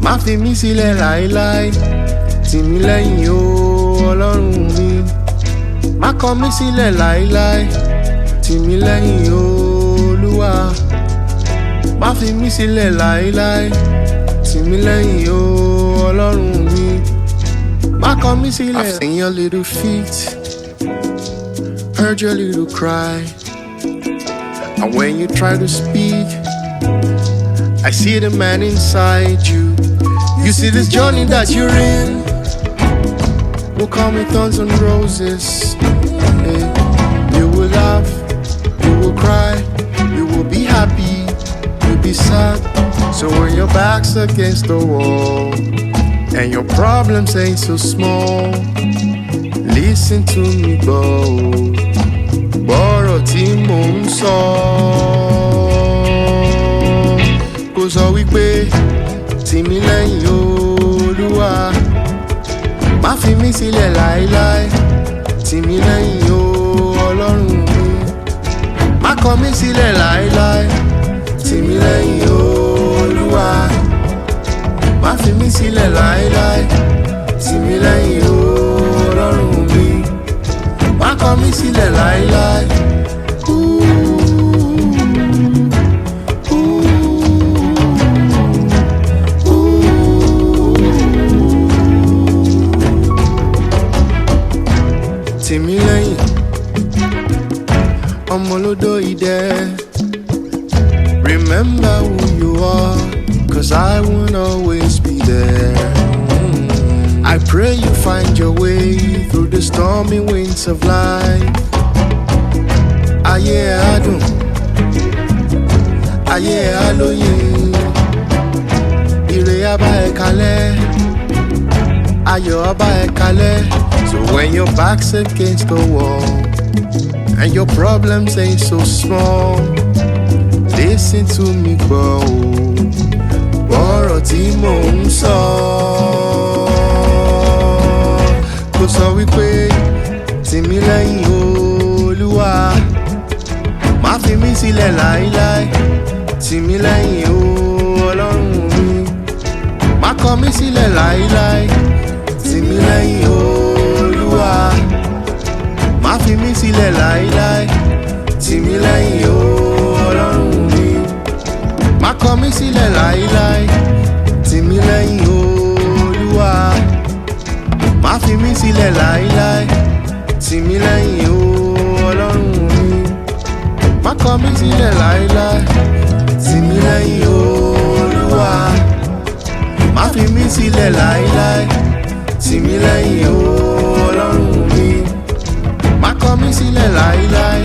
má fi mí sílẹ̀ láilái. Timileyin o olorun mi, má kọ̀ mí sílẹ̀ láilái. Timileyin o oluwa, má fi mí sílẹ̀ láilái. Timileyin o olorun mi, má kọ̀ mí sílẹ̀. I've seen your little feet, heard your little cry, and when you try to speak, I see the man inside you. You see this journey that you're in, will come with thorns and roses. Hey, you will laugh, you will cry, you will be happy, you'll be sad. So when your back's against the wall and your problems ain't so small, listen to me, bro. Bọ́rọ̀ tí mò ń sọ, kò sọ wípé Timileyin Olúwa, má fi mí sílẹ̀ láíláí. Timileyin o Ọlọ́run mi, má kọ̀ mí sílẹ̀ láíláí. Timileyin o Olúwa, má fi mí sílẹ̀ láíláí. Timileyin o Ọlọ́run mi, má kọ̀ mí sílẹ̀ láíláí. Timileyin, olodo ide. Remember who you are, 'cause I won't always be there. I pray you find your way through the stormy winds of life. Ayé adùn, ayé alóye, ire á bá ẹ kalẹ̀, ayọ̀ á bá ẹ kalẹ̀. So when your back's against the wall and your problems ain't so small, listen to me, bro. Bọ́rọ̀ tí mò ń sọ, kò sọ wípé Timileyin Olúwa, má fi mí sílẹ̀ láíláí. Timileyin o Ọlọ́run mi, má kọ̀ mí sílẹ̀ láíláí. Timileyin o Olúwa, má fi mí sílẹ̀ láíláí. Timileyin o Ọlọ́run mi, má kọ̀ mí sílẹ̀ láíláí. Timileyin o Olúwa, má fi mí sílẹ̀ láíláí. Timileyin o Ọlọ́run mi, má kọ̀ mí sílẹ̀ láíláí. Timileyin o Olúwa, má fi mí sílẹ̀ láíláí. Timileyin o Ọlọ́run mi, má kọ̀ mí sílẹ̀ láíláí.